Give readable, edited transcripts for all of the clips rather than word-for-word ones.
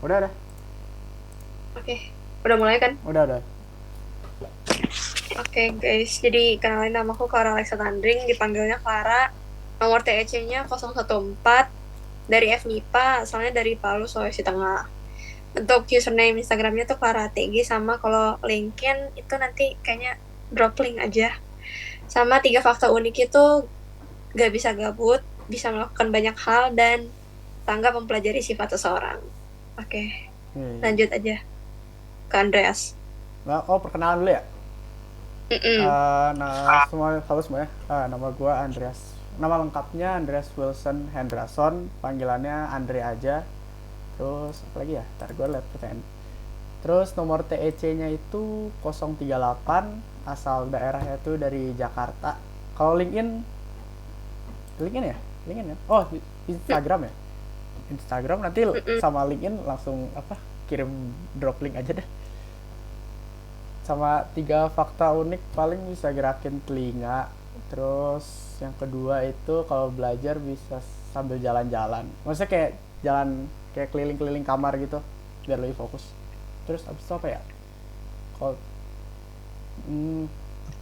Udah. Oke, udah mulai kan? Udah. Oke guys, jadi kenalin namaku Clara Alexa Tandring, dipanggilnya Clara. Nomor TEC-nya 014 dari FMIPA, asalnya dari Palu, Sulawesi Tengah. Untuk username Instagramnya tuh Clara TG, sama kalau LinkedIn itu nanti kayaknya drop link aja. Sama tiga fakta unik itu gak bisa gabut, bisa melakukan banyak hal, dan tanggap mempelajari sifat seseorang. Oke, Nih. lanjut aja ke Andreas. Nah, perkenalan dulu ya. Mm-mm. Nah, halo semuanya. Nama gue Andreas. Nama lengkapnya Andreas Wilson Henderson. Panggilannya Andre aja. Terus apa lagi ya? Ntar gue liat pertanyaan. Terus nomor TEC-nya itu 038. Asal daerahnya itu dari Jakarta. Kalau LinkedIn, LinkedIn ya? LinkedIn ya? Oh, Instagram ya? Instagram nanti Mm-mm. sama LinkedIn langsung apa? Kirim drop link aja deh. Sama tiga fakta unik paling bisa gerakin telinga. Terus yang kedua itu kalau belajar bisa sambil jalan-jalan, maksudnya kayak jalan, kayak keliling-keliling kamar gitu biar lebih fokus. Terus abis itu apa ya, kalau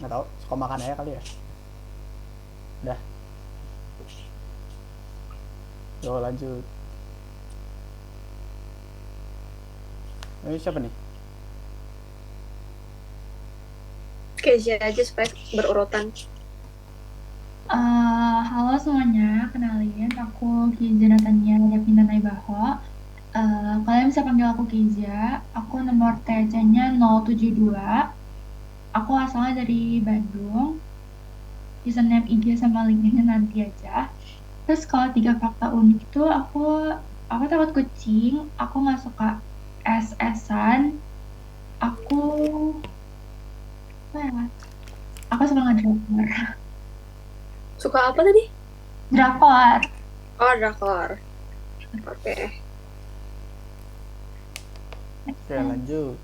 nggak tahu, suka makan aja kali ya. Dah, yo lanjut. Ini siapa nih? Keja aja supaya berurutan. Halo semuanya, kenalin aku Kiza Natania Devina Naibaho. Kalian bisa panggil aku Kiza. Aku nomor TC-nya 072. Aku asalnya dari Bandung. Username IG sama LinkedIn nanti aja. Terus kalau tiga fakta unik itu aku takut kucing. Aku nggak suka es-esan. Aku apa ya? Aku suka ngedrakor. Suka apa tadi? Drakor. Oh, drakor. Oke. Oke lanjut.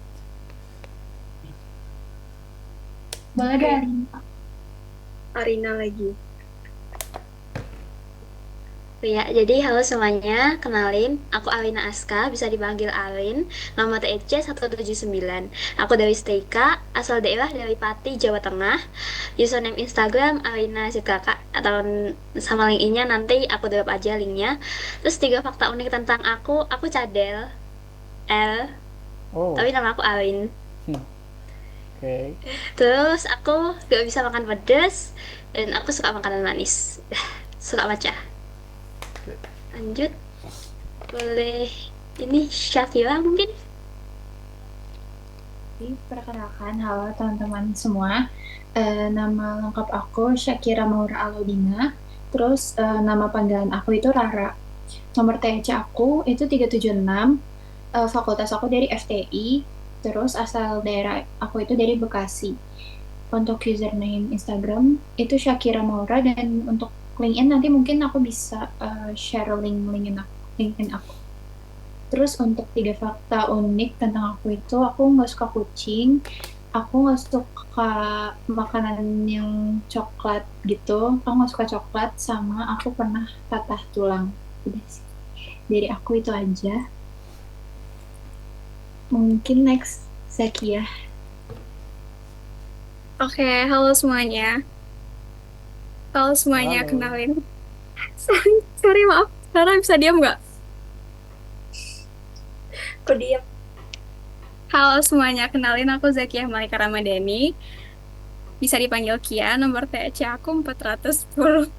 Boleh deh, Oke, Lina. Arina lagi. Ya, jadi halo semuanya, kenalin, aku Alina Aska, bisa dipanggil Alin, nomor TEC 179. Aku dari STIKA, asal daerah dari Pati, Jawa Tengah. Username Instagram Alina Sitkaka, atau sama link-nya nanti aku drop aja linknya. Terus tiga fakta unik tentang aku cadel, L, Oh. tapi nama aku Alin. Oke. Terus aku gak bisa makan pedas, dan aku suka makanan manis. Suka matcha. Lanjut, boleh ini Syakira mungkin? Perkenalkan, halo teman-teman semua. Nama lengkap aku Syakira Maura Alaudina. Terus nama panggilan aku itu Rara. Nomor TC aku itu 376. Fakultas aku dari FTI. Terus asal daerah aku itu dari Bekasi. Untuk username Instagram itu Syakira Maura, dan untuk LinkedIn nanti mungkin aku bisa share link LinkedIn aku. Terus untuk tiga fakta unik tentang aku itu, aku nggak suka kucing, aku nggak suka makanan yang coklat gitu, aku nggak suka coklat, sama aku pernah patah tulang. Udah sih. Dari aku itu aja. Mungkin next, Zakia. Oke, halo semuanya. Halo semuanya, Halo. kenalin. Sorry, maaf. Sarah bisa diam nggak? Kok diam? Halo semuanya, kenalin aku Zakiah Malika Ramadhani. Bisa dipanggil Kia, nomor TC aku 410.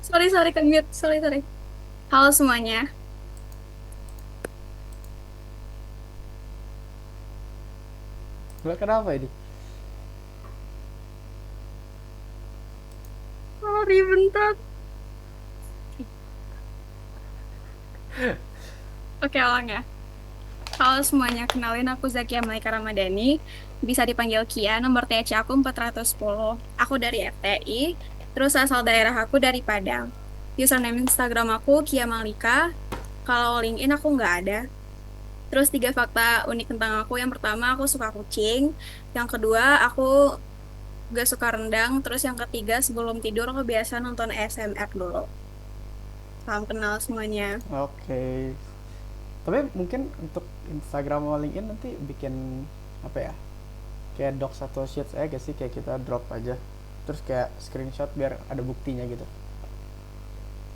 Sorry, ke mute. Sorry. Halo semuanya. Kenapa ini? Sorry, bentar. Oke, ulang ya. Halo semuanya, kenalin aku Zakiah Malika Ramadhani. Bisa dipanggil Kia, nomor TC aku 410. Aku dari FTI, terus asal daerah aku dari Padang. Username Instagram aku Kia Malika. Kalau LinkedIn aku nggak ada. Terus tiga fakta unik tentang aku. Yang pertama, aku suka kucing. Yang kedua, aku gak suka rendang. Terus yang ketiga, sebelum tidur aku biasa nonton ASMR dulu. Salam kenal semuanya. Oke. Tapi mungkin untuk Instagram sama LinkedIn nanti bikin apa ya? Kayak docs atau sheets aja gak sih, kayak kita drop aja. Terus kayak screenshot biar ada buktinya gitu.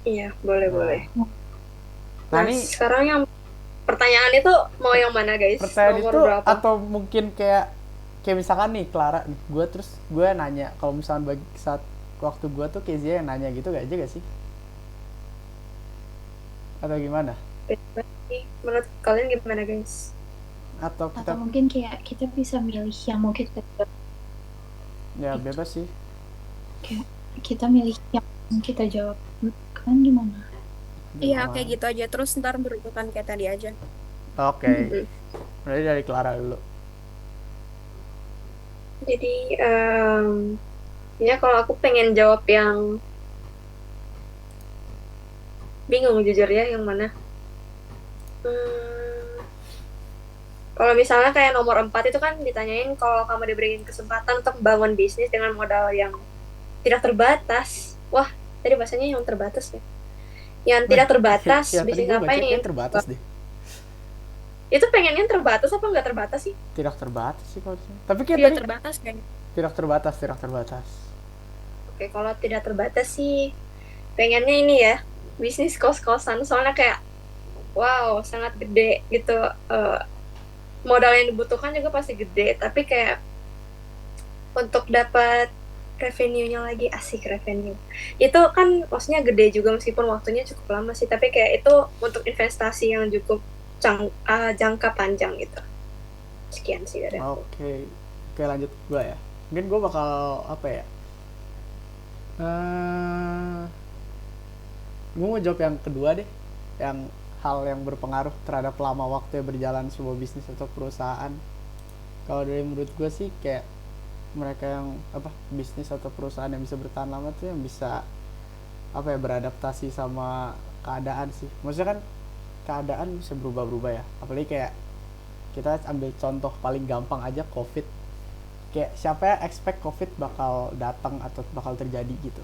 Iya, boleh. Nah, Nah, ini sekarang yang pertanyaan itu mau yang mana guys? pertanyaan Nomor itu berapa? atau mungkin kayak misalkan nih Clara, gue terus gue nanya, kalau misalkan bagi saat waktu gue tuh Kezia yang nanya gitu gak aja gak sih? Atau gimana? Bebas sih. Menurut kalian gimana guys? Atau kita Atau mungkin kayak kita bisa milih yang mau kita jawab. ya bebas sih. Kayak kita milih yang mau kita jawab. Kan gimana? Iya, kayak gitu aja. Terus ntar berurutan kayak tadi aja. Oke. Mm-mm. Berarti dari Clara dulu. Jadi, ya kalau aku pengen jawab yang bingung jujur ya, yang mana? Hmm, kalau misalnya kayak nomor 4 itu kan ditanyain kalau kamu diberikan kesempatan untuk membangun bisnis dengan modal yang tidak terbatas. Wah, tadi bahasanya yang terbatas ya. Yang tidak terbatas, Ya tadi bisnis gue apa baca yang kayak terbatas deh. itu pengennya terbatas apa nggak terbatas sih? Tidak terbatas sih kalau di sini. Tapi kayak Tidak tadi terbatas kan? tidak terbatas. Oke, kalau tidak terbatas sih pengennya ini ya, bisnis kos-kosan. Soalnya kayak, wow, sangat gede gitu. Modal yang dibutuhkan juga pasti gede. Tapi kayak untuk dapat revenue-nya lagi, asik revenue. Itu kan maksudnya gede juga meskipun waktunya cukup lama sih. Tapi kayak itu untuk investasi yang cukup jangka panjang gitu. Sekian sih dari aku. Oke, lanjut gue ya. Mungkin gue bakal apa ya? Gue mau jawab yang kedua deh, yang hal yang berpengaruh terhadap lama waktu yang berjalan sebuah bisnis atau perusahaan. Kalau dari menurut gue sih kayak mereka yang bisnis atau perusahaan yang bisa bertahan lama tuh yang bisa beradaptasi sama keadaan sih. Maksudnya kan keadaan bisa berubah-berubah ya. Apalagi kayak kita ambil contoh paling gampang aja, COVID. Kayak siapa yang expect COVID bakal datang atau bakal terjadi gitu.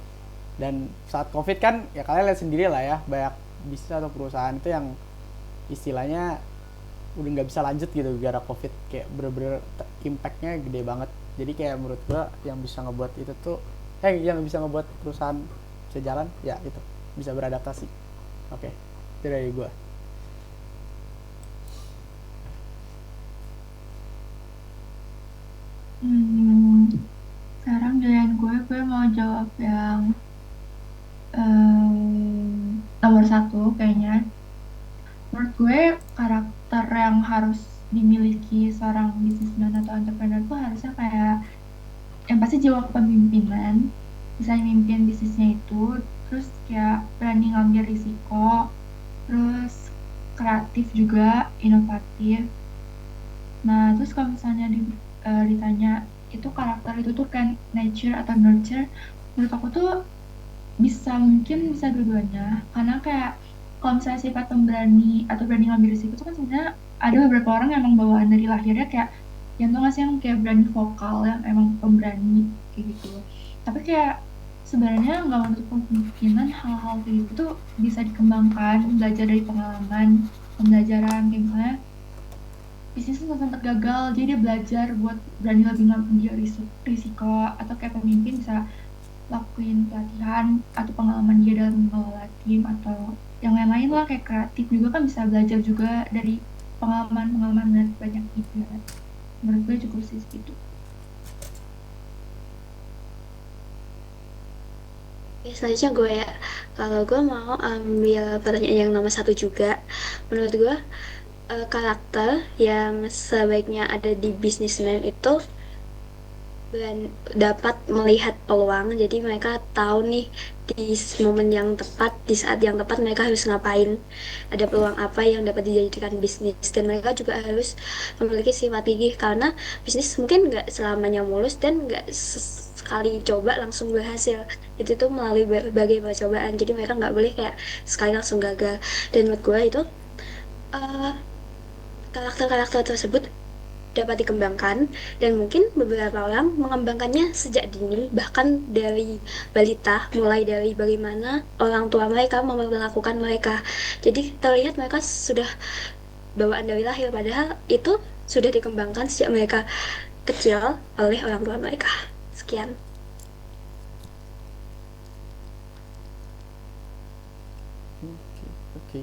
Dan saat COVID kan ya kalian lihat sendiri lah ya, banyak bisnis atau perusahaan itu yang istilahnya udah nggak bisa lanjut gitu gara COVID. Kayak bener-bener impactnya gede banget. Jadi kayak menurut gua yang bisa ngebuat itu tuh yang bisa ngebuat perusahaan bisa jalan ya itu, bisa beradaptasi. Oke, itu dari gua. Sekarang giliran gue mau jawab yang nomor 1 kayaknya. Menurut gue karakter yang harus dimiliki seorang businessman atau entrepreneur tuh harusnya kayak yang pasti jiwa kepemimpinan, bisa mimpin bisnisnya itu, terus kayak berani ngambil risiko, terus kreatif juga, inovatif. Nah, terus kalau misalnya ditanya itu karakter itu tuh kan nature atau nurture, menurut aku tuh mungkin bisa dua-duanya. Karena kayak kalau misalnya sifat pemberani atau berani ngambil risiko itu kan sebenarnya ada beberapa orang yang emang bawaan dari lahirnya kayak yang tuh nggak sih yang kayak berani vokal, yang emang pemberani kayak gitu. Tapi kayak sebenarnya nggak menutup kemungkinan hal-hal kayak gitu tuh bisa dikembangkan, belajar dari pengalaman, pembelajaran kayak misalnya bisnis tuh sempat gagal, jadi dia belajar buat berani lebih ngambil risiko, atau kayak pemimpin bisa lakuin pelatihan atau pengalaman dia dalam mengelola tim atau yang lain-lain lah, kayak kreatif juga kan bisa belajar juga dari pengalaman banyak juga. Menurut gue cukup sih gitu. Oke, selanjutnya gue ya. Kalau gue mau ambil pertanyaan yang nomor 1 juga. Menurut gue, karakter yang sebaiknya ada di businessman itu dan dapat melihat peluang. Jadi mereka tahu nih di momen yang tepat, di saat yang tepat mereka harus ngapain. Ada peluang apa yang dapat dijadikan bisnis. Dan mereka juga harus memiliki sifat gigih karena bisnis mungkin nggak selamanya mulus dan nggak sekali coba langsung berhasil. Itu tuh melalui berbagai percobaan. Jadi mereka nggak boleh kayak sekali langsung gagal. Dan menurut gue itu karakter-karakter tersebut dapat dikembangkan, dan mungkin beberapa orang mengembangkannya sejak dini, bahkan dari balita, mulai dari bagaimana orang tua mereka memperlakukan mereka. Jadi terlihat mereka sudah bawaan dari lahir, padahal itu sudah dikembangkan sejak mereka kecil oleh orang tua mereka. Sekian. Oke.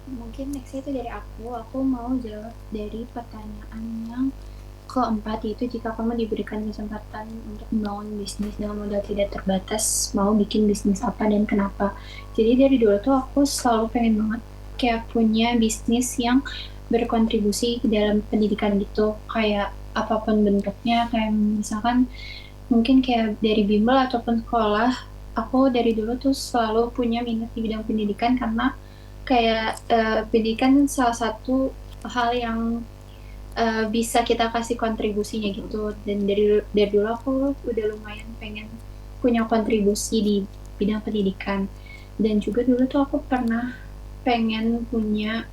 Mungkin next itu dari aku mau jawab dari pertanyaan yang keempat, yaitu jika kamu diberikan kesempatan untuk membangun bisnis dengan modal tidak terbatas, mau bikin bisnis apa dan kenapa. Jadi dari dulu tuh aku selalu pengen banget kayak punya bisnis yang berkontribusi ke dalam pendidikan gitu, kayak apapun bentuknya, kayak misalkan mungkin kayak dari bimbel ataupun sekolah. Aku dari dulu tuh selalu punya minat di bidang pendidikan karena kayak pendidikan salah satu hal yang bisa kita kasih kontribusinya gitu. Dan dari dulu aku udah lumayan pengen punya kontribusi di bidang pendidikan. Dan juga dulu tuh aku pernah pengen punya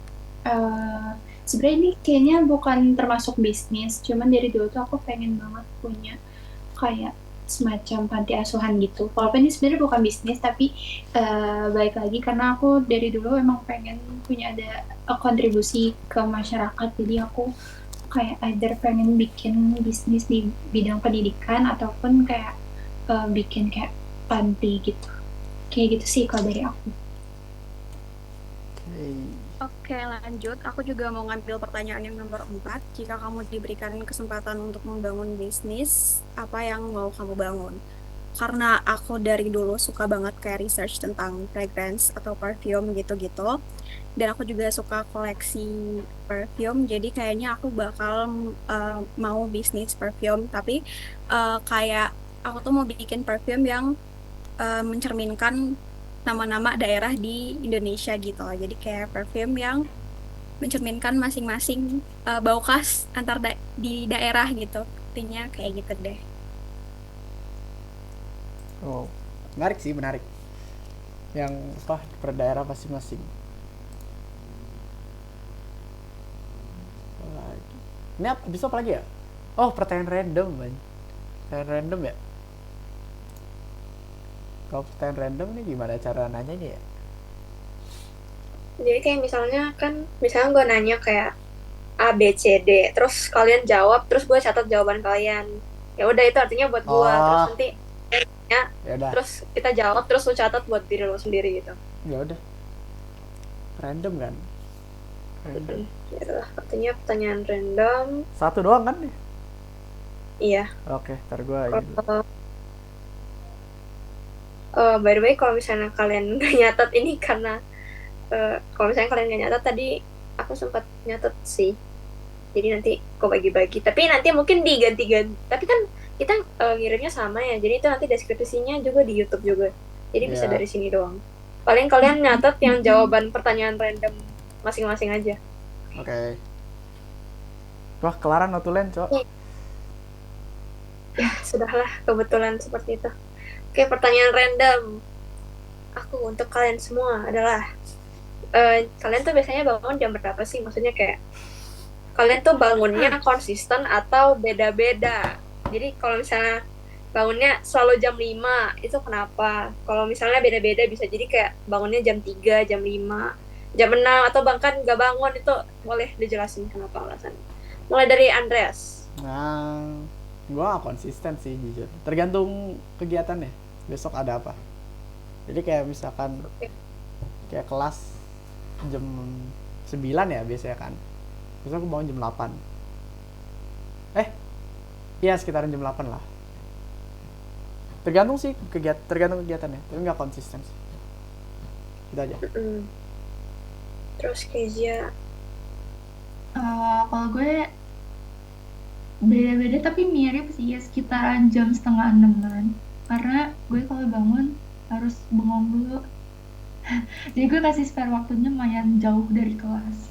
sebenarnya ini kayaknya bukan termasuk bisnis, cuman dari dulu tuh aku pengen banget punya kayak semacam panti asuhan gitu. Walaupun ini sebenarnya bukan bisnis, tapi balik lagi karena aku dari dulu emang pengen punya ada kontribusi ke masyarakat. Jadi aku kayak either pengen bikin bisnis di bidang pendidikan ataupun kayak bikin kayak panti gitu. Kayak gitu sih kalau dari aku. Oke, lanjut. Aku juga mau ngambil pertanyaan yang nomor 4. Jika kamu diberikan kesempatan untuk membangun bisnis, apa yang mau kamu bangun? Karena aku dari dulu suka banget kayak research tentang fragrance atau perfume gitu-gitu. Dan aku juga suka koleksi perfume, jadi kayaknya aku bakal mau bisnis perfume. Tapi kayak aku tuh mau bikin perfume yang mencerminkan nama-nama daerah di Indonesia gitu. Jadi kayak perfume yang mencerminkan masing-masing bau khas di daerah gitu. Artinya kayak gitu deh. Oh, menarik sih, menarik. Yang apa per daerah masing-masing. Ini bisa apa lagi ya? Oh, pertanyaan random, man. Pertanyaan random ya? Kalau pertanyaan random nih gimana cara nanyanya ya? Jadi kayak misalnya gue nanya kayak A, B, C, D, terus kalian jawab, terus gue catat jawaban kalian. Ya udah, itu artinya buat gue. Terus nanti ya, terus kita jawab, terus lu catat buat diri lu sendiri gitu. Ya udah. Random kan? Random. Ya udah, artinya pertanyaan random. Satu doang kan nih? Iya. Oke, ntar gue by the way, kalau misalnya kalian nggak nyatat ini karena kalau misalnya kalian nggak nyatat tadi, aku sempat nyatat sih. Jadi nanti kok bagi-bagi. Tapi nanti mungkin diganti-ganti. Tapi kan kita ngirimnya sama ya. Jadi itu nanti deskripsinya juga di YouTube juga. Jadi bisa dari sini doang. Paling kalian nyatat yang jawaban pertanyaan random masing-masing aja. Oke. Wah, kelaran notulen, Cok. Ya, sudahlah, kebetulan seperti itu. Oke, pertanyaan random. Aku untuk kalian semua adalah kalian tuh biasanya bangun jam berapa sih? Maksudnya kayak kalian tuh bangunnya konsisten atau beda-beda? Jadi kalau misalnya bangunnya selalu jam 5, itu kenapa? Kalau misalnya beda-beda bisa jadi kayak bangunnya jam 3, jam 5, jam 6, atau bahkan nggak bangun, itu boleh dijelasin kenapa alasannya. Mulai dari Andreas. Nah, gua konsisten sih jujur. Tergantung kegiatannya. Besok ada apa. Jadi kayak misalkan kayak kelas jam 9 ya biasanya kan. Terus aku bangun jam 8. Iya sekitaran jam 8 lah. Tergantung sih tergantung kegiatannya, tapi nggak konsisten sih. Gitu aja. Terus Kezia. Kalau gue beda-beda tapi mirip sih ya, sekitaran jam setengah 6-an. Karena gue kalau bangun harus bengong dulu. Jadi gue kasih spare waktunya lumayan jauh dari kelas.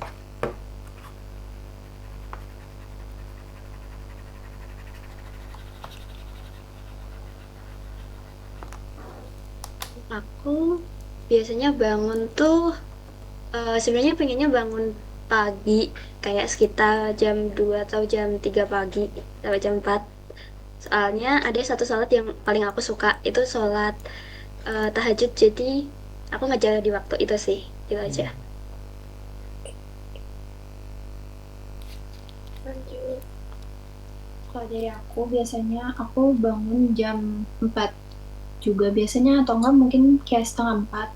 Aku biasanya bangun tuh sebenarnya pengennya bangun pagi, kayak sekitar jam 2 atau jam 3 pagi sampai jam 4. Soalnya ada satu sholat yang paling aku suka, itu sholat tahajud, jadi aku ngejaga di waktu itu sih, itu aja. Lanjut. Kalau dari aku, biasanya aku bangun jam 4 juga biasanya, atau enggak mungkin kayak setengah 4.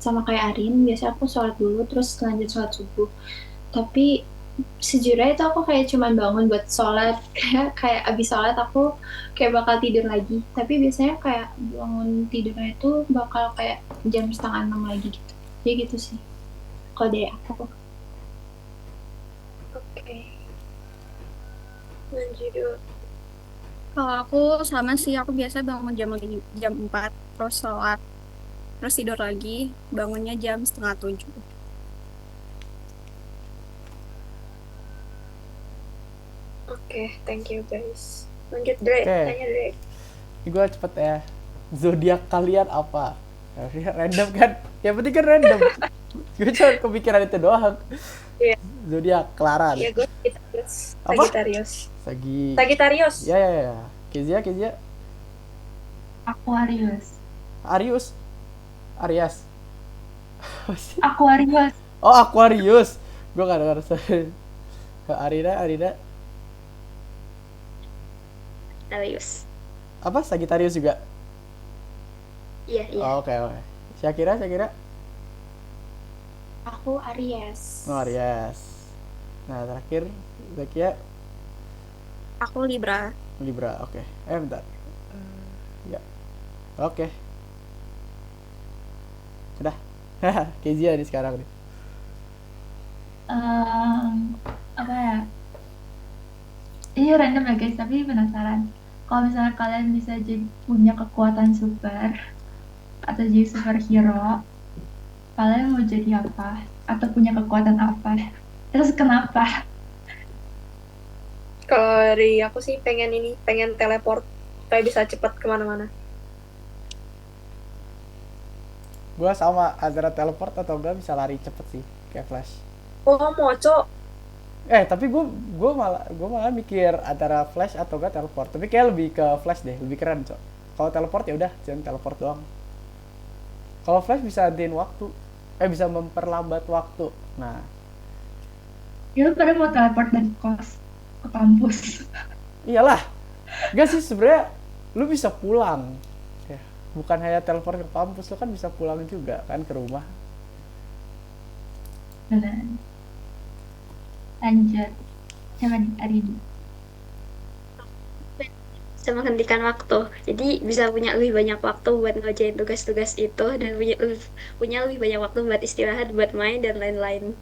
Sama kayak Arin, biasanya aku sholat dulu, terus lanjut sholat subuh. Tapi sejujurnya itu aku kayak cuman bangun buat sholat, kayak abis sholat aku kayak bakal tidur lagi. Tapi biasanya kayak bangun tidurnya itu bakal kayak jam setengah 6 lagi gitu. Jadi gitu sih. Kalau dari aku. Oke. Lanjut. Kalau aku sama sih, aku biasa bangun jam 4, terus sholat, terus tidur lagi, bangunnya jam setengah 7. Oke, thank you guys. Lanjut Dre, Oke. tanya Dre. Ini gue cepet ya. Zodiak kalian apa? Random kan? Yang penting kan random. Gue cuma kepikiran itu doang. Iya. Zodiak Clara. Iya, gue Sagittarius. Apa? Sagittarius. Sagi. Sagittarius. Ya ya ya. Kezia. Aquarius. Arius. Arias. Apa sih? Aquarius. Oh, Aquarius. Gue gak dengar. Arina. Darius. Apa? Sagittarius juga? Iya, iya. Oh, oke. Syakira. Aku Aries. Oh, Aries. Nah, terakhir Zakia Aku Libra. Libra. Oke. Bentar. Ya. Oke. Udah. Kezia nih sekarang nih. Apa ya? Ini random ya guys, tapi penasaran. Kalau misalnya kalian bisa jadi punya kekuatan super atau jadi superhero, kalian mau jadi apa? Atau punya kekuatan apa? Terus kenapa? Kalau dari aku sih pengen teleport, kayak bisa cepat kemana-mana. Gua sama antara teleport atau enggak bisa lari cepet sih, kayak Flash. Oh, moco. Tapi gua malah mikir antara Flash atau enggak teleport. Tapi kayak lebih ke Flash deh, lebih keren, Cok. Kalau teleport ya udah, jangan teleport doang. Kalau Flash bisa gantiin waktu. Bisa memperlambat waktu. Nah, Ya lu pada mau teleport dari kos ke kampus. iyalah. Enggak sih sebenarnya lu bisa pulang. Ya, bukan hanya teleport ke kampus, lu kan bisa pulang juga kan ke rumah. Benar. Lanjut. Coba nih, Arin. Bisa menghentikan waktu. Jadi bisa punya lebih banyak waktu buat ngerjain tugas-tugas itu, dan punya lebih banyak waktu buat istirahat, buat main, dan lain-lain.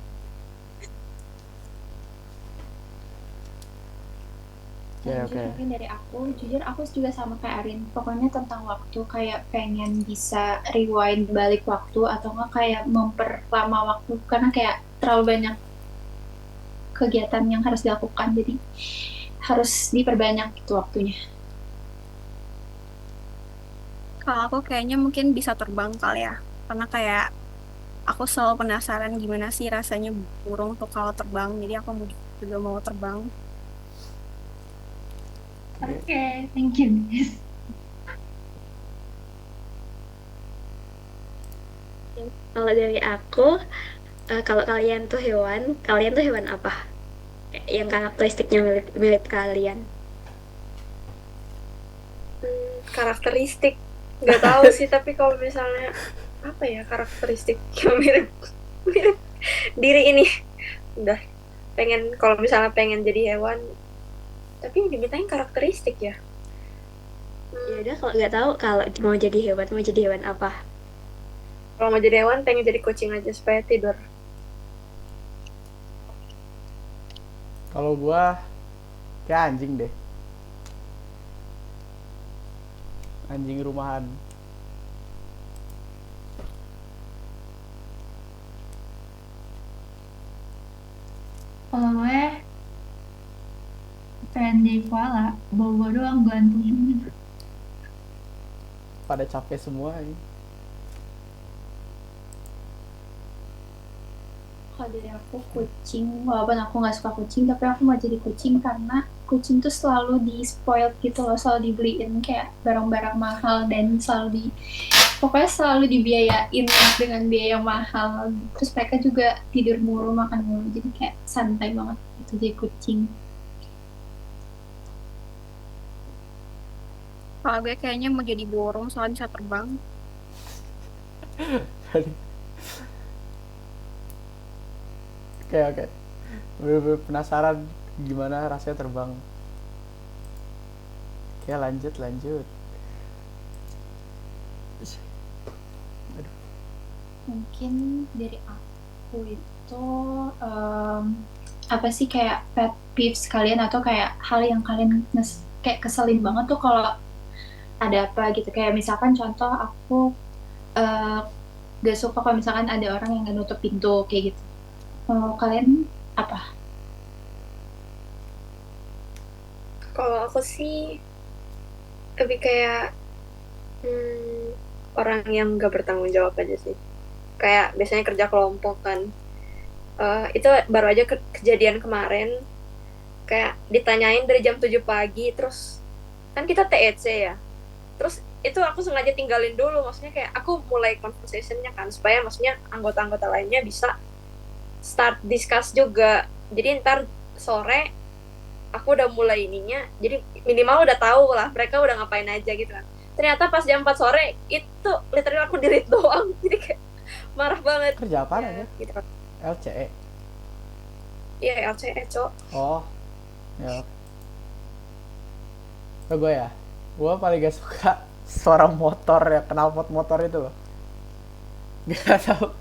Lanjut mungkin dari aku, jujur aku juga sama kayak Arin. Pokoknya tentang waktu, kayak pengen bisa rewind balik waktu, atau enggak kayak memperlama waktu, karena kayak terlalu banyak kegiatan yang harus dilakukan, jadi harus diperbanyak gitu waktunya. Kalau aku kayaknya mungkin bisa terbang kali ya. Karena kayak aku selalu penasaran gimana sih rasanya burung tuh kalau terbang. Jadi aku juga mau terbang. Oke, thank you guys. Kalau dari aku, kalau kalian tuh hewan apa? Yang karakteristiknya mirip kalian. Karakteristik. Nggak tahu sih, tapi kalau misalnya apa ya karakteristik yang mirip diri ini, udah kalau misalnya pengen jadi hewan, tapi dimintain karakteristik ya. Ya udah, kalau nggak tahu, kalau mau jadi hewan apa? Kalau mau jadi hewan pengen jadi kucing aja supaya tidur. Kalau gua kayak anjing deh. Anjing rumahan. Kalau gue pengen jadi koala, bawa doang gantung. Pada capek semua ini. Kalau dari aku kucing, walaupun aku nggak suka kucing, tapi aku mau jadi kucing karena kucing tuh selalu di spoiled gitu loh, selalu dibeliin kayak barang-barang mahal dan pokoknya selalu dibiayain dengan biaya yang mahal. Terus mereka juga tidur mulu, makan mulu, jadi kayak santai banget itu jadi kucing. Kalau gue kayaknya mau jadi burung soalnya bisa terbang. Oke. Bener-bener penasaran gimana rasanya terbang. Oke, lanjut. Mungkin dari aku itu apa sih kayak pet peeves kalian atau kayak hal yang kalian kayak keselin banget tuh kalau ada apa gitu, kayak misalkan contoh aku gak suka kalau misalkan ada orang yang gak nutup pintu kayak gitu. Kalau kalian apa? Kalau aku sih lebih kayak orang yang gak bertanggung jawab aja sih. Kayak biasanya kerja kelompok kan. Itu baru aja kejadian kemarin. Kayak ditanyain dari jam 7 pagi, terus kan kita TEC ya. Terus itu aku sengaja tinggalin dulu, maksudnya kayak aku mulai conversation-nya kan, supaya maksudnya anggota-anggota lainnya bisa start discuss juga. Jadi ntar sore aku udah mulai ininya, jadi minimal udah tahu lah mereka udah ngapain aja gitu kan. Ternyata pas jam 4 sore itu literally aku di read doang, jadi kayak marah banget. Kerja apaan ya, aja? gitu. LCE. Iya, LCE, Cok. Oh. Ya. Gue ya. Gue paling gak suka suara motor ya, knalpot motor itu loh. Gak tau.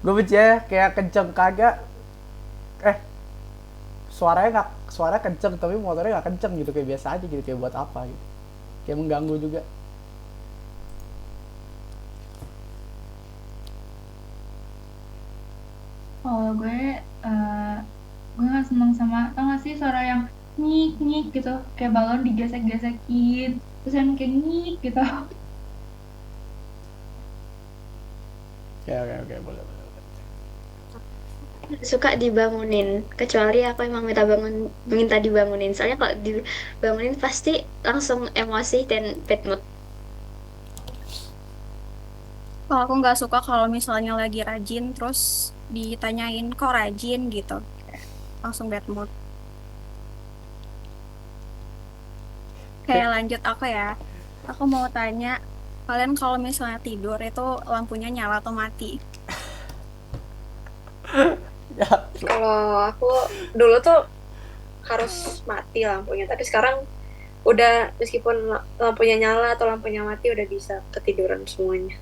Gue benci ya, kayak kenceng kagak. Suara kenceng tapi motornya gak kenceng gitu, kayak biasa aja gitu, kayak buat apa gitu. Kayak mengganggu juga. Kalau gue nggak seneng sama, tau gak sih suara yang nyik nyik gitu, kayak balon digesek-gesekin, terus yang kayak nyik gitu. Oke, boleh. Suka dibangunin, kecuali aku emang minta dibangunin. Soalnya kalau dibangunin pasti langsung emosi dan bad mood. Kalau aku nggak suka kalau misalnya lagi rajin terus ditanyain kok rajin gitu, langsung bad mood. Kayak lanjut aku ya, aku mau tanya kalian kalau misalnya tidur itu lampunya nyala atau mati? Ya, Kalau aku dulu tuh harus mati lampunya, tapi sekarang udah meskipun lampunya nyala atau lampunya mati udah bisa ketiduran semuanya.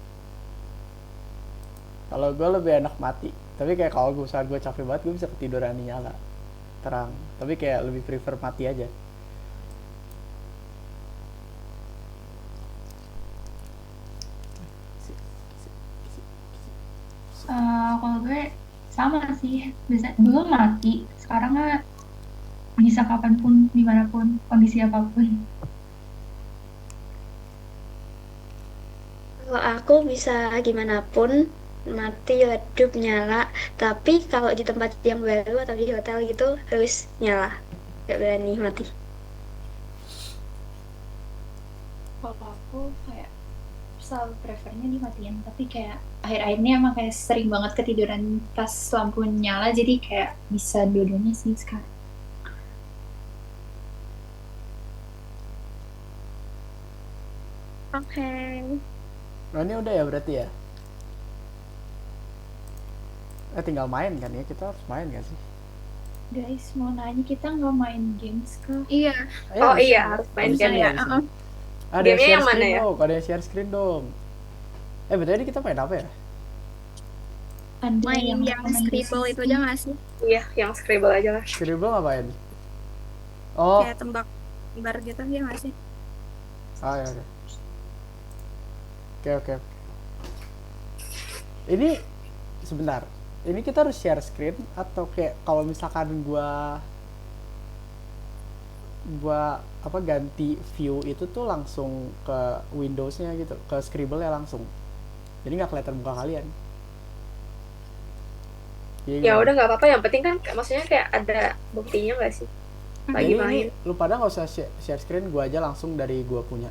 kalau gue lebih enak mati. Tapi kayak kalau gue capek banget, gue bisa ketiduran di nyala terang. Tapi kayak lebih prefer mati aja. Kalau gue sama sih, bisa dulu mati, sekarang mah bisa kapanpun, dimanapun, kondisi apapun. Kalau aku bisa gimana pun, mati, redup, nyala. Tapi kalau di tempat yang baru atau di hotel gitu harus nyala. Gak berani mati. Kalau aku kayak selalu prefernya dimatiin, tapi kayak akhir-akhir ini emang kayak sering banget ketiduran pas lampu nyala, jadi kayak bisa dua-duanya sih sekarang. Oke. Nah ini udah ya berarti ya. Tinggal main kan ya, kita harus main gak sih? Guys, mau nanya, kita nggak main games kah? Iya. Oh bisa. iya, harus main Bisa game nih, ya. bisa. Uh-uh. Ada yang Gamenya share yang mana screen ya? dong, ada yang share screen dong. Betul ini kita main apa ya? Ada Main yang main Scribble di itu aja nggak sih? Iya, yang Scribble aja lah. Scribble ngapain? Oh, Kayak tembak bar gitu ya nggak sih? ya udah. Oke. Ini sebentar. Ini kita harus share screen atau kayak kalau misalkan gua apa ganti view itu tuh langsung ke Windows-nya gitu, ke Scribble-nya langsung. Jadi nggak kelihatan muka kalian. Ya udah nggak apa-apa, yang penting kan maksudnya kayak ada buktinya nggak sih lagi Jadi main. ini lu pada nggak usah share screen, gua aja langsung dari gua punya.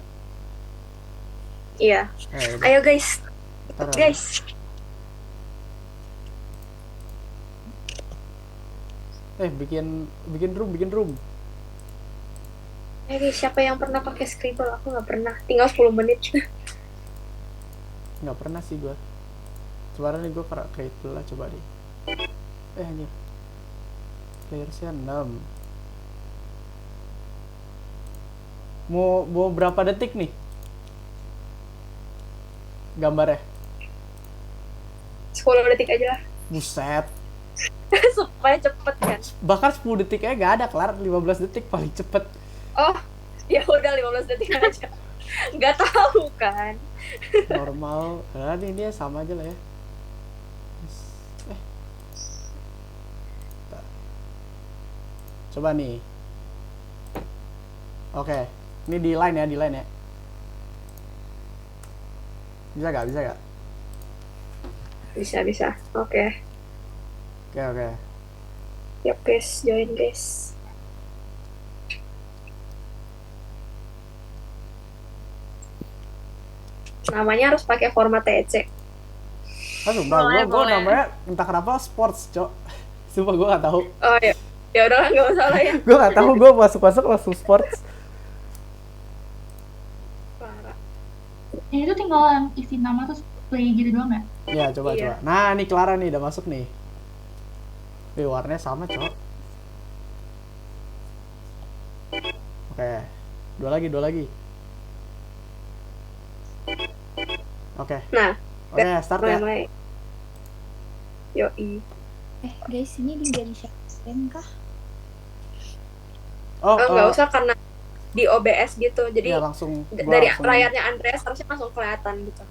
Iya. Udah. Ayo guys. Ntar, Guys. bikin room. Guys, siapa yang pernah pakai Scribble? Aku nggak pernah. Tinggal 10 menit. Nggak pernah sih gua. Coba nih gua create dulu lah, coba deh. Anjir. Playersnya 6. Mau berapa detik nih gambarnya? 10 detik aja lah. Buset. Supaya cepet kan. Bahkan 10 detik aja nggak ada, kelar 15 detik paling cepet. Oh, ya udah 15 detik aja. Nggak tahu kan. Normal. Nah, ini dia sama aja lah ya. Coba nih. Oke. Ini di line ya. Bisa gak? Bisa. Oke. Oke. Yuk guys, join guys. Namanya harus pakai format TC. Sumpah, gue Boleh. namanya entah kenapa sports, Cok. Sumpah gue gak tahu. Oh ya. Ya udahlah, nggak masalah ya. Gue gak tahu, gue masuk langsung sports. Parah. Ini tuh tinggal yang isi nama terus play gitu doang ya? Ya, coba. Iya. Nah, nih Clara nih udah masuk nih. Warnanya sama, Cok. Oke. Dua lagi. Oke. Nah, Oke, start ya. mulai. Yoi. Guys, ini juga di share kah? Oh, Nggak usah karena di OBS gitu. Jadi ya langsung gua dari langsung- layarnya Andreas harusnya langsung kelihatan gitu.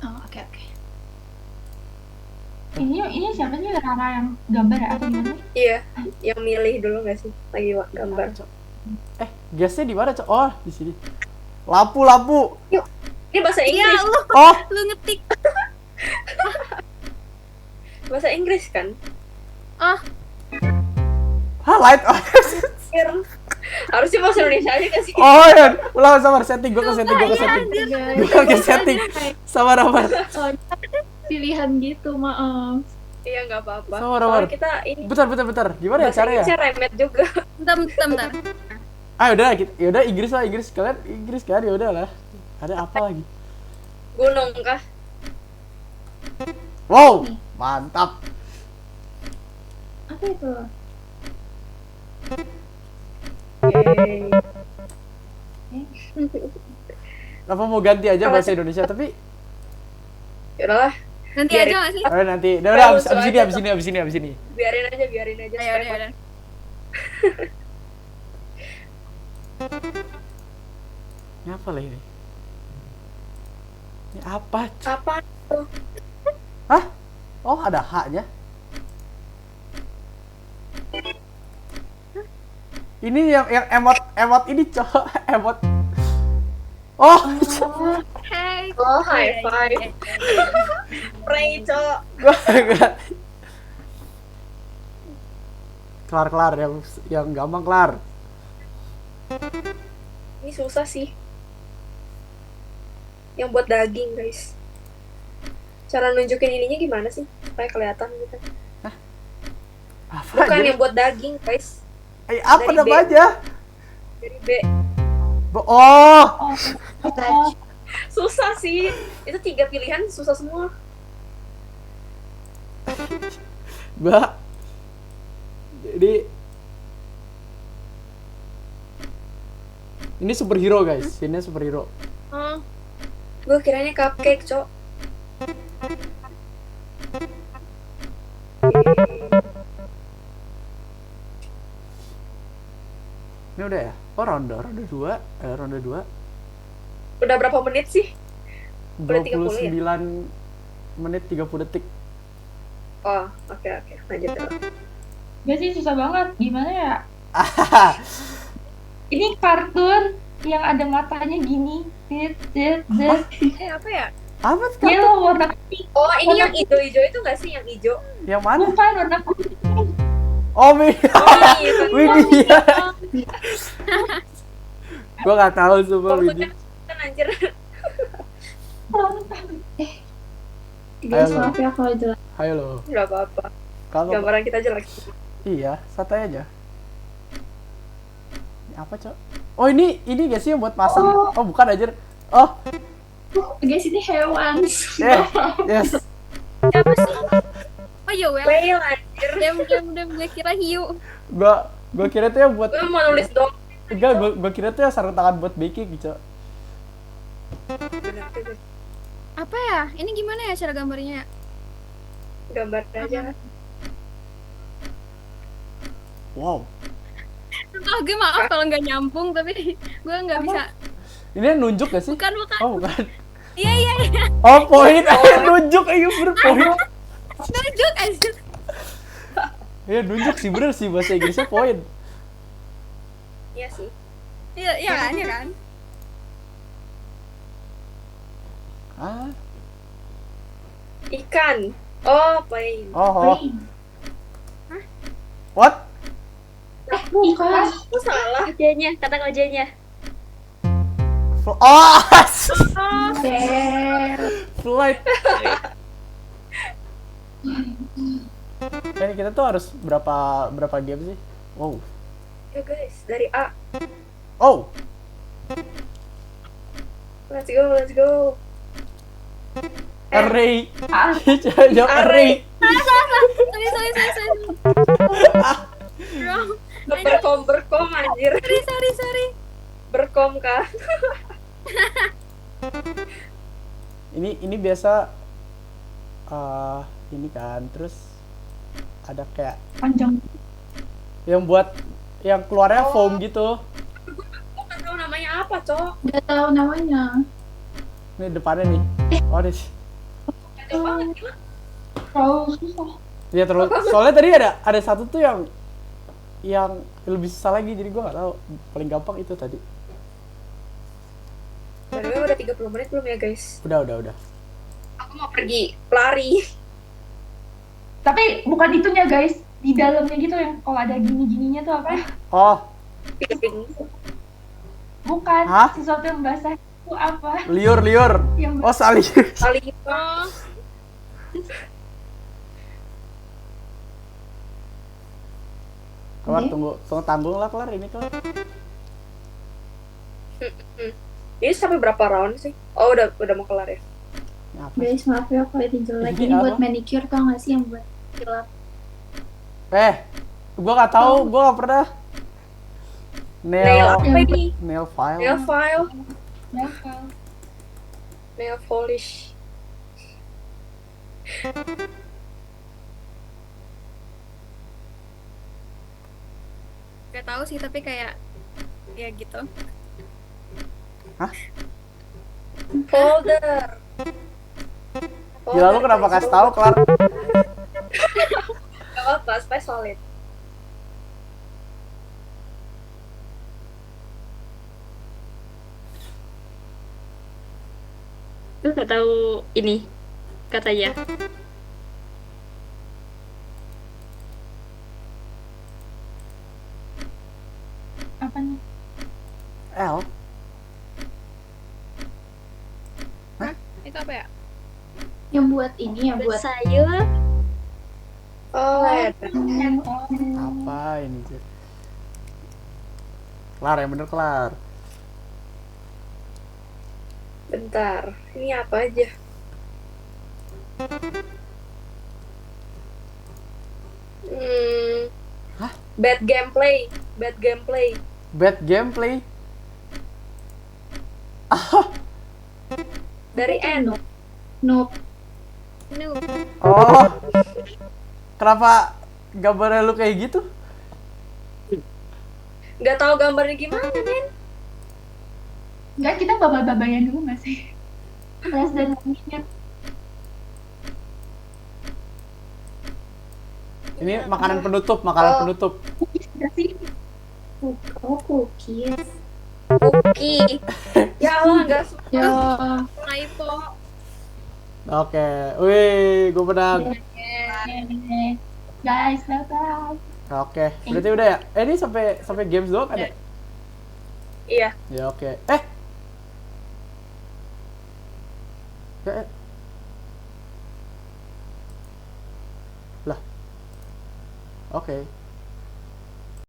Oh, oke. Ini siapa sih Rara yang gambar ya? Atau gimana? Iya, yang milih dulu nggak sih lagi gambar. Cok. Gasnya di mana, Cok? Oh, di sini. Lampu. Ini bahasa Iya, Inggris. Oh, lu ngetik. Bahasa Inggris kan? highlight. Harusnya bahasa Indonesia aja kan sih? Oh, ya. Ulang, sabar, setting. Gue ke setting. Sabar. Soalnya pilihan gitu, maaf. Iya, nggak apa-apa. Sabar. Soalnya kita ini Bentar. Gimana ya bahasa caranya? Inggrisnya remet juga. Bentar. Ah, udah Inggris lah. Kalian Inggris kan? Ya udah lah. Ada apa lagi? Gunung kah? Wow, mantap. Apa itu? Yeay. Apa mau ganti aja bahasa Indonesia? Tapi Yaudahlah, Nanti Biarin. aja nggak sih? nanti. Udah, abis ini. biarin aja. Ayo, udah. Ini apa lah ini? Ini apa? Apa? Hah? Oh, ada H-nya. Ini yang emot ini, Cok. Emot. Oh, Hey. Oh, high five. Pray, Cok. gua enggak. Kelar yang gampang kelar. Ini susah sih. Yang buat daging, guys. Cara nunjukin ininya gimana sih? Supaya kelihatan gitu. Apa Bukan aja? yang buat daging, guys. Apa dari B. namanya? Dari B. Oh, Susah sih. Itu 3 pilihan susah semua. Mbak. Jadi ini superhero, guys. Ini superhero. Gue kiranya cupcake, Cok. Ini udah ya? Oh, ronde 2. Ronde 2. Udah berapa menit sih? Udah 30 ya? 29 menit 30 detik. Oh, oke. Lanjut dulu. Gak sih, susah banget. Gimana ya? Ini kartun yang ada matanya gini. Dit. Apa ya? Apa tuh? Yellow warna pink. Oh, ini yang hijau-hijau itu nggak sih? Yang hijau? Yang mana? Bukan warna pink. Oh, Widya. Oh, itu. Widya. Gua nggak tahu sumpah Widya. Kan anjir. Guys, Ayo. maaf ya kalau jelas. Ayo lo. Nggak apa-apa. Kalau Gambaran kita jelek. iya, santai aja. Ini apa, Cok? Oh, ini gak sih yang buat pasang? Oh, bukan aja. Oh, Guys, ini hewan. yes. Siapa sih? Oh ya well. Whale anjir. Dem gue kira hiu. Gua kira tuh yang buat Gue mau nulis dong. enggak, gua kira tuh yang sarung tangan buat baking gitu. Bener juga. Apa ya? Ini gimana ya cara gambarnya? Gambar aja. Wow. Oh, gue maaf kalau nggak nyambung, tapi gue nggak bisa. Ini nunjuk gak sih? Bukan. Oh, bukan. Iya. Oh, poin. Nunjuk, ayo berpoin. Nunjuk aja. Ya, nunjuk sih, bener sih bahasa Inggrisnya poin. Iya sih. Iya kan? Ah. Ikan. Oh, plain. Oh. What? Bukan. Aku salah. Ojanya, kata ojanya. Oh, Bel. flight. Ini kita tuh harus berapa game sih? Wow. Ya guys, dari A. Oh. Let's go. Array. Jawab array. Sorry. Bro, Berkom anjir. sorry. Berkom kah? Ini biasa ini kan, terus ada kayak Panjang. yang buat yang keluarnya foam gitu. Gue nggak tahu namanya apa, Cok. Nggak tahu namanya. Ini depannya nih. Oh, ini. Jauh banget gila. Terlalu susah. Ya terus soalnya tadi ada satu tuh yang lebih susah lagi, jadi gua nggak tahu. Paling gampang itu tadi. Dari udah 30 menit belum ya, guys? Udah. Aku mau pergi pelari. Tapi bukan itunya guys. Di dalamnya gitu yang kalau ada gini-gininya tuh apa? Oh, Ping. Bukan. Hah? Sesuatu yang basah itu apa? liur. Yang Oh, salih. Kali Oh, Kelar, tunggu tanggung lah, kelar ini kelar. Ini sampai berapa round sih? Oh, udah mau kelar ya. Ini apa? Guys, maaf ya kalau ini jelek. Ini Ini apa? buat manicure tau nggak sih yang buat kilap? Gua nggak tahu, gua nggak pernah. Nail apa ini? Nail file. Nail file. Berapa? Nail polish. gak tahu sih, tapi kayak ya gitu. Folder. Gila, lu kenapa kasih tahu, kelar? Gak apa-apa, supaya solid. Lu gak tahu ini katanya. Apa nih? L. Itu apa ya? Yang buat ini ya buat Sayur. Oh, ya. Apa ini, Cik? Kelar, yang bener kelar. Bentar. Ini apa aja? Hah? Bad gameplay. Bad gameplay. Dari N. noob. Oh. Kenapa gambarnya lu kayak gitu? Gak tahu gambarnya gimana, men. Enggak, kita babal-babayan dulu nggak sih? Plus dan minusnya. Ini makanan penutup, makanan penutup. Nggak sih? Oh, cookies. Cookie. Ya Allah, gak suka. Ya, Typo. Oke, wih, gue menang. Guys, bye-bye. Oke, berarti udah ya? Ini sampai games doang ada? Iya. Ya oke. Ya, lah. Oke.